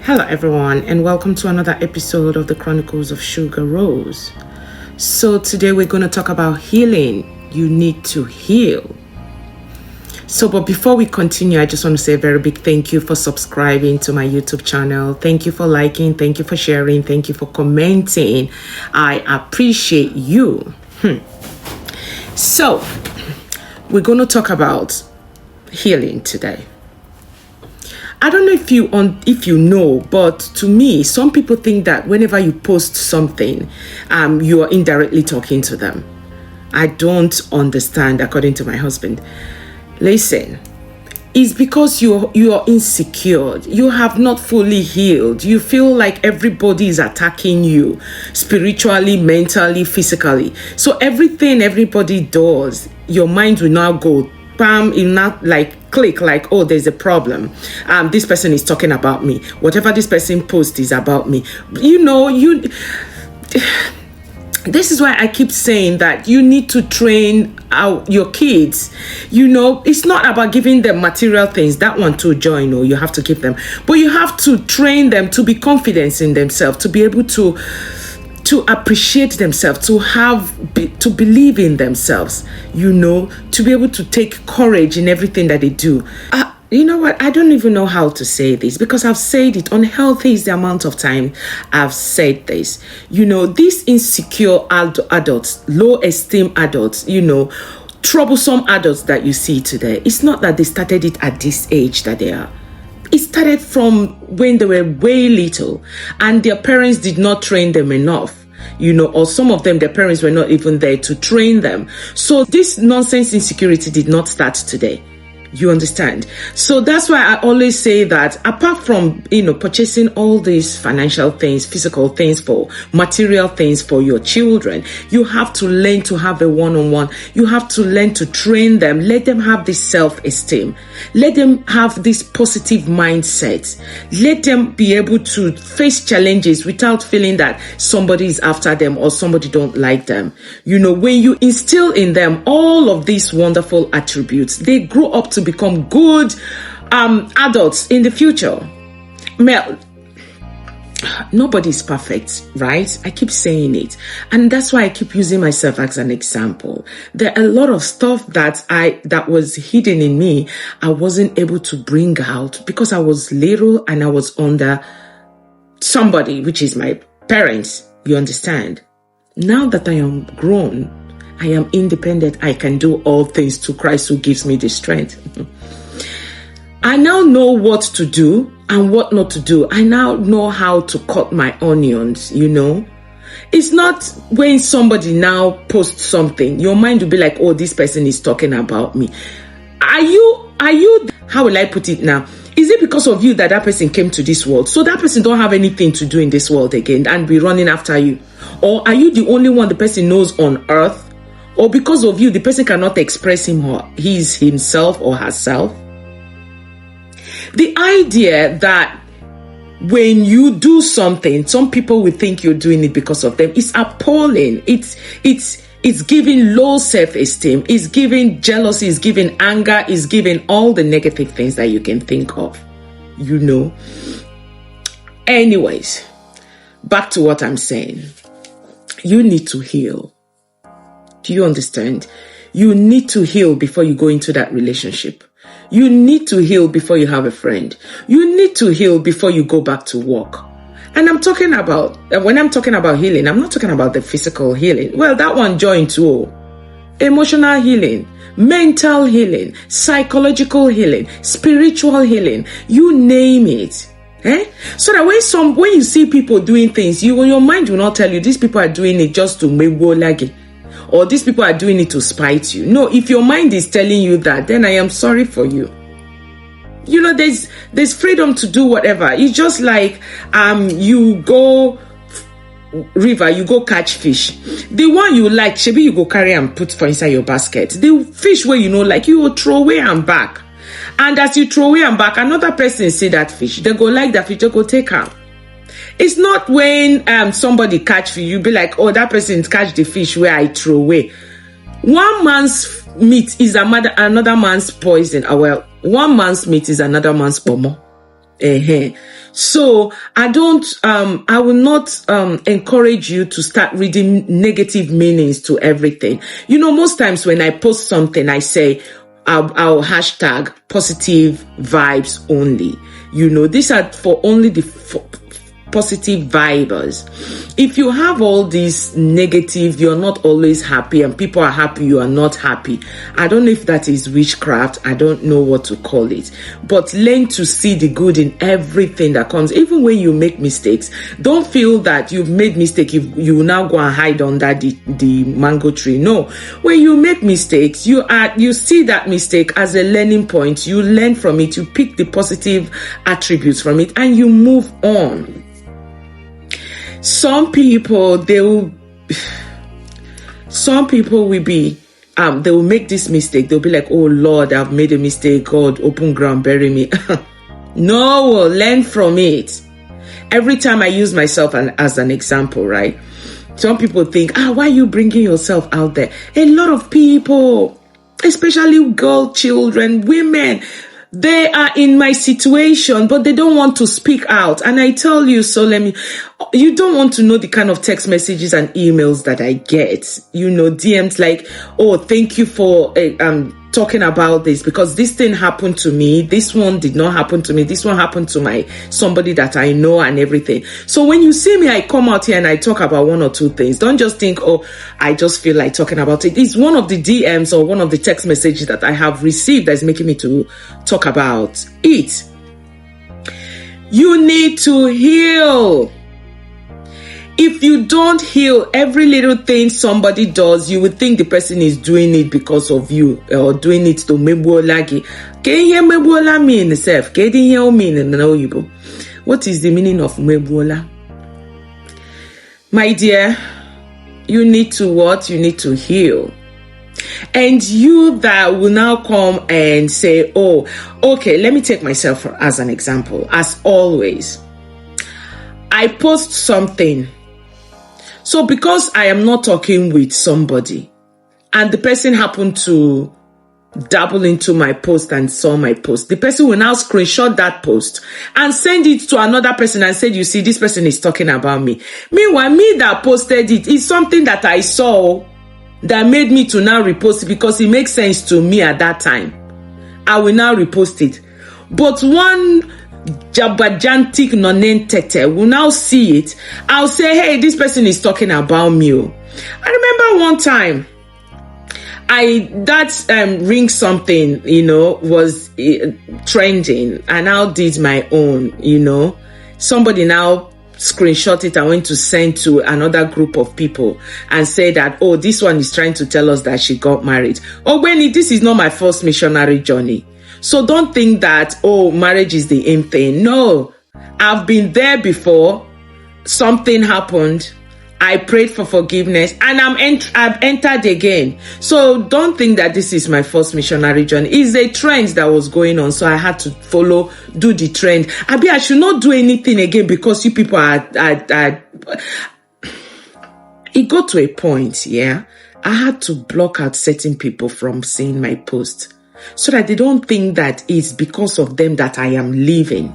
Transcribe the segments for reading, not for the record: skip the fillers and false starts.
Hello everyone, and welcome to another episode of the Chronicles of Shugarose. So today we're going to talk about healing. You need to heal. But before we continue, I just want to say a very big thank you for subscribing to my YouTube channel. Thank you for liking, thank you for sharing, thank you for commenting. I appreciate you. So we're going to talk about healing today. I don't know if you know, but to me, some people think that whenever you post something, you are indirectly talking to them. I don't understand, according to my husband. Listen, it's because you are insecure. You have not fully healed. You feel like everybody is attacking you spiritually, mentally, physically. So everything everybody does, your mind will now go bam, it not like click, like, oh, there's a problem. This person is talking about me. Whatever this person posts is about me. This is why I keep saying that you need to train your kids. It's not about giving them material things. That one too, joy, you have to give them. But you have to train them to be confident in themselves, to be able to appreciate themselves, to believe in themselves, to be able to take courage in everything that they do. You know what? I don't even know how to say this because I've said it. Unhealthy is the amount of time I've said this. These insecure adults, low esteem adults, troublesome adults that you see today, it's not that they started it at this age that they are. It started from when they were way little and their parents did not train them enough. Or some of them, their parents were not even there to train them. So this nonsense insecurity did not start today. You understand? So that's why I always say that apart from, purchasing all these financial things, physical things, for material things for your children, you have to learn to have a one-on-one. You have to learn to train them. Let them have this self-esteem. Let them have this positive mindset. Let them be able to face challenges without feeling that somebody is after them or somebody don't like them. When you instill in them all of these wonderful attributes, they grow up to become good adults in the future. Nobody's perfect, right? I keep saying it. And that's why I keep using myself as an example. There are a lot of stuff that was hidden in me. I wasn't able to bring out because I was little and I was under somebody, which is my parents. You understand? Now that I am grown, I am independent. I can do all things through Christ who gives me the strength. I now know what to do and what not to do. I now know how to cut my onions, It's not when somebody now posts something, your mind will be like, oh, this person is talking about me. Are you, how will I put it now? Is it because of you that person came to this world? So that person don't have anything to do in this world again and be running after you? Or are you the only one the person knows on earth? Or because of you, the person cannot express himself or herself? The idea that when you do something, some people will think you're doing it because of them is appalling. It's giving low self-esteem. It's giving jealousy. It's giving anger. It's giving all the negative things that you can think of. Anyways, back to what I'm saying. You need to heal. Do you understand? You need to heal before you go into that relationship. You need to heal before you have a friend. You need to heal before you go back to work. And when I'm talking about healing, I'm not talking about the physical healing. Well, that one joined too. Emotional healing, mental healing, psychological healing, spiritual healing, you name it. So that when you see people doing things, your mind will not tell you these people are doing it just to make wo lagi, or these people are doing it to spite you. No, if your mind is telling you that, then I am sorry for you. There's freedom to do whatever. It's just like you go river, you go catch fish. The one you like, maybe you go carry and put for inside your basket. The fish where you will throw away and back. And as you throw away and back, another person see that fish. They go like that fish, they go take her. It's not when somebody catch fish, you be like, oh, that person catch the fish where I throw away. One man's meat is another man's poison. Well, one man's meat is another man's pomo. So I will not encourage you to start reading negative meanings to everything. You know, most times when I post something, I say, I'll hashtag positive vibes only. You know, these are for only the positive vibers. If you have all these negative, you're not always happy, and people are happy, you are not happy. I don't know if that is witchcraft. I don't know what to call it. But learn to see the good in everything that comes. Even when you make mistakes, don't feel that you've made mistake. You will now go and hide under the mango tree. No. When you make mistakes, you see that mistake as a learning point. You learn from it. You pick the positive attributes from it, and you move on. Some people will be, they will make this mistake. They'll be like, oh Lord, I've made a mistake. God, open ground, bury me. No, learn from it. Every time I use myself as an example, right? Some people think, why are you bringing yourself out there? A lot of people, especially girl children, women, they are in my situation, but they don't want to speak out. And I tell you, you don't want to know the kind of text messages and emails that I get. You know, DMs like, oh, thank you for talking about this, because this thing happened to me. This one did not happen to me. This one happened to somebody that I know and everything. So when you see me, I come out here and I talk about one or two things. Don't just think, oh, I just feel like talking about it. It's one of the DMs or one of the text messages that I have received that's making me to talk about it. You need to heal. If you don't heal, every little thing somebody does, you would think the person is doing it because of you, or doing it to mebuolagi. Can you hear mebuola mean itself? Can you hear mean in Oyibo? What is the meaning of mebuola? My dear, you need to what? You need to heal. And you that will now come and say, oh, okay, let me take myself as an example. As always, I post something. So because I am not talking with somebody and the person happened to dabble into my post and saw my post, the person will now screenshot that post and send it to another person and say, you see, this person is talking about me. Meanwhile, me that posted it is something that I saw that made me to now repost it because it makes sense to me at that time. I will now repost it. But one Jabajantic nonentete will now see it. I'll say, hey, this person is talking about me. I remember one time that ring something, was trending, and I did my own, somebody now screenshot it and went to send to another group of people and say that, oh, this one is trying to tell us that she got married. Oh, Benny, this is not my first missionary journey. So don't think that, oh, marriage is the aim thing. No, I've been there before. Something happened. I prayed for forgiveness and I've entered again. So don't think that this is my first missionary journey. It's a trend that was going on. So I had to do the trend. I should not do anything again because you people are it got to a point, yeah. I had to block out certain people from seeing my post, so that they don't think that it's because of them that I am leaving.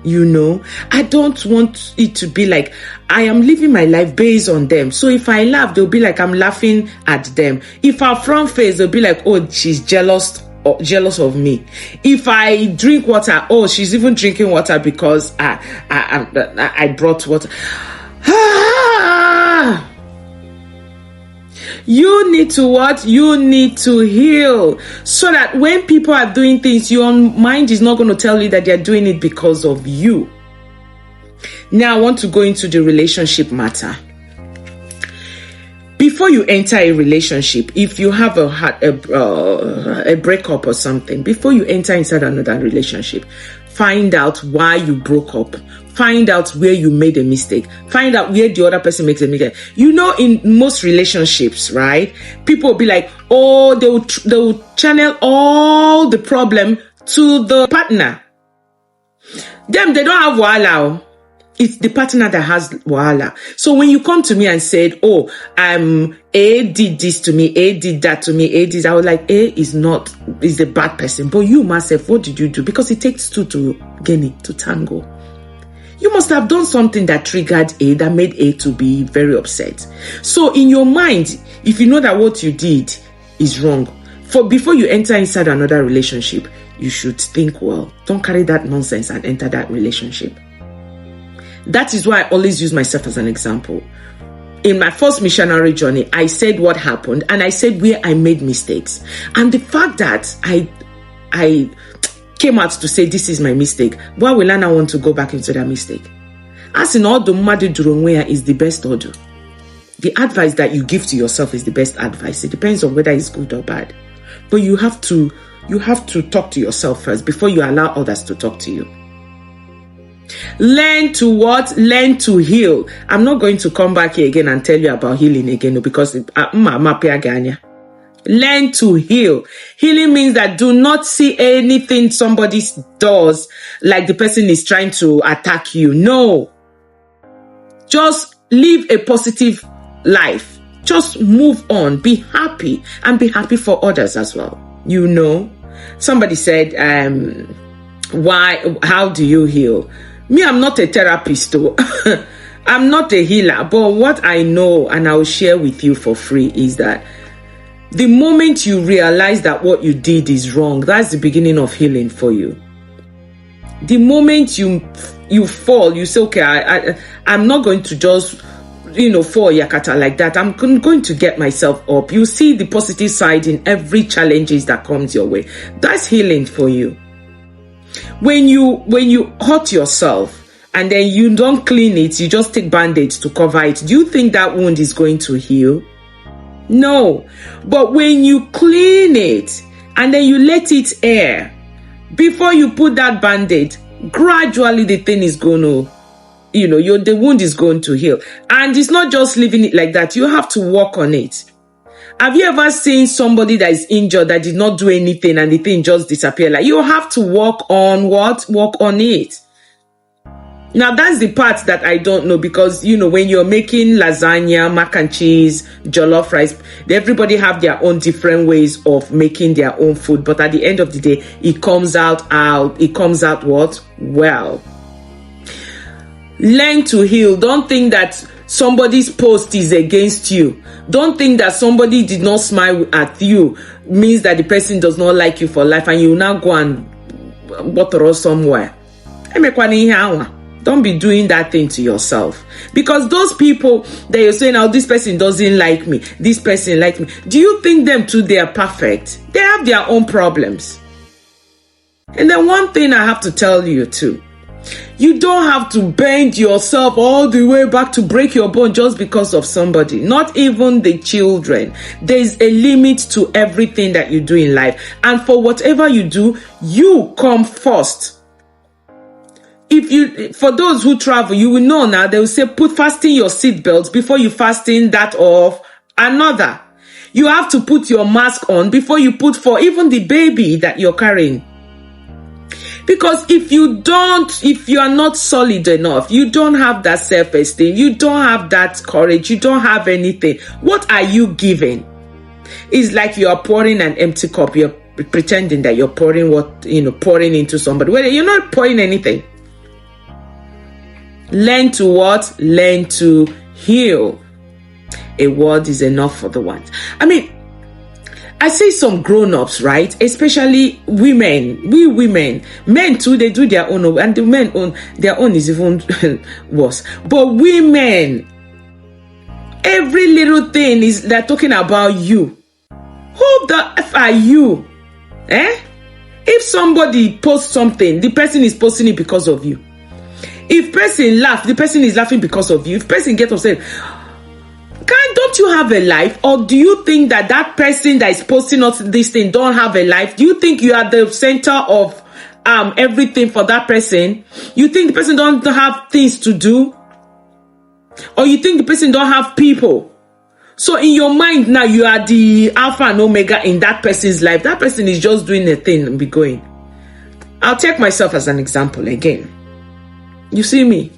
I don't want it to be like I am living my life based on them. So if I laugh, they'll be like I'm laughing at them. If I front face, they'll be like, oh, she's jealous of me. If I drink water, oh, she's even drinking water because I brought water. You need to what? You need to heal, so that when people are doing things, your mind is not going to tell you that they're doing it because of you. Now I want to go into the relationship matter. Before you enter a relationship, if you have a breakup or something, before you enter inside another relationship, find out why you broke up. Find out where you made a mistake. Find out where the other person makes a mistake. In most relationships, right? People will be like, oh, they will channel all the problem to the partner. Them, they don't have wahala. It's the partner that has wahala. So when you come to me and said, oh, A did this to me, A did that to me, A did, I was like, A is not is the bad person, but you myself, what did you do? Because it takes two to tango. You must have done something that triggered A, that made A to be very upset. So in your mind, if you know that what you did is wrong, before you enter inside another relationship, you should think well. Don't carry that nonsense and enter that relationship. That is why I always use myself as an example. In my first missionary journey, I said what happened and I said where I made mistakes. And the fact that I came out to say this is my mistake, why will I now want to go back into that mistake? As in all the madu durongwea is the best order. The advice that you give to yourself is the best advice. It depends on whether it's good or bad. But you have to talk to yourself first before you allow others to talk to you. Learn to what? Learn to heal. I'm not going to come back here again and tell you about healing again because learn to heal. Healing means that do not see anything somebody does like the person is trying to attack you. No. Just live a positive life. Just move on. Be happy and be happy for others as well. You know, somebody said, how do you heal? Me, I'm not a therapist though. I'm not a healer, but what I know and I'll share with you for free is that the moment you realize that what you did is wrong, that's the beginning of healing for you. The moment you fall, you say, okay, I'm not going to just, fall yakata like that. I'm going to get myself up. You see the positive side in every challenges that comes your way. That's healing for you. When you hurt yourself and then you don't clean it, you just take band-aids to cover it. Do you think that wound is going to heal? No. But when you clean it and then you let it air, before you put that band-aid, gradually the thing is going to, the wound is going to heal. And it's not just leaving it like that. You have to work on it. Have you ever seen somebody that is injured that did not do anything and the thing just disappeared? Like, you have to work on what? Work on it. Now, that's the part that I don't know because, when you're making lasagna, mac and cheese, jollof rice, everybody have their own different ways of making their own food. But at the end of the day, it comes out what? Well. Learn to heal. Don't think that somebody's post is against you. Don't think that somebody did not smile at you means that the person does not like you for life and you will now go and bother somewhere. Don't be doing that thing to yourself. Because those people that you're saying, oh, this person doesn't like me, this person like me. Do you think them too, they are perfect? They have their own problems. And then one thing I have to tell you too, you don't have to bend yourself all the way back to break your bone just because of somebody. Not even the children. There's a limit to everything that you do in life. And for whatever you do, you come first. For those who travel, you will know now, they will say, fasten your seatbelts before you fasten that of another. You have to put your mask on before you put for even the baby that you're carrying. Because if you are not solid enough, you don't have that self-esteem, you don't have that courage, you don't have anything, what are you giving? It's like you are pouring an empty cup. You're pretending that you're pouring pouring into somebody. Well, you're not pouring anything. Learn to what? Learn to heal. A word is enough for the ones. I see some grown-ups, right? Especially women. We women. Men too, they do their own. And the men own, their own is even worse. But women, every little thing they're talking about you. Who the F are you? If somebody posts something, the person is posting it because of you. If person laugh, the person is laughing because of you. If person get upset, don't you have a life? Or do you think that person that is posting out this thing don't have a life? Do you think you are the center of everything for that person? You think the person don't have things to do? Or you think the person don't have people? So in your mind now, you are the alpha and omega in that person's life. That person is just doing a thing and be going. I'll take myself as an example again. You see me?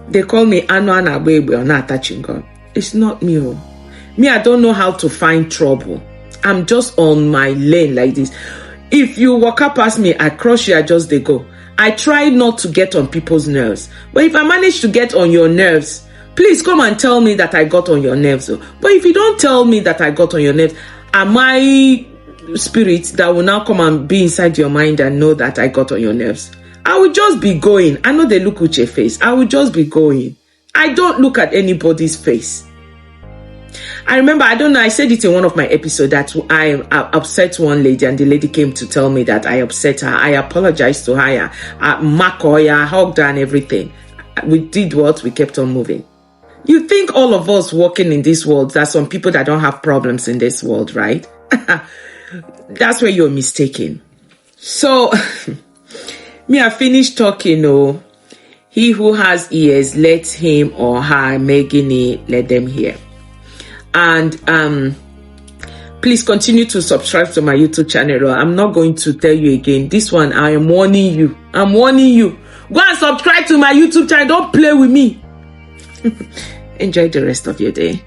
They call me Anwana Baby or not touching God. It's not me. Me, I don't know how to find trouble. I'm just on my lane like this. If you walk up past me, I cross you, I just they go. I try not to get on people's nerves. But if I manage to get on your nerves, please come and tell me that I got on your nerves. But if you don't tell me that I got on your nerves, am I spirit that will now come and be inside your mind and know that I got on your nerves? I will just be going. I know they look at your face. I will just be going. I don't look at anybody's face. I remember, I don't know, I said it in one of my episodes that I upset one lady and the lady came to tell me that I upset her. I apologized to her. I hugged her and everything. We did what? We kept on moving. You think all of us walking in this world, there's some people that don't have problems in this world, right? That's where you're mistaken. So, me, I finished talking. Oh, he who has ears, let him or her, Megini, let them hear. And please continue to subscribe to my YouTube channel. I'm not going to tell you again. This one, I am warning you. I'm warning you. Go and subscribe to my YouTube channel. Don't play with me. Enjoy the rest of your day.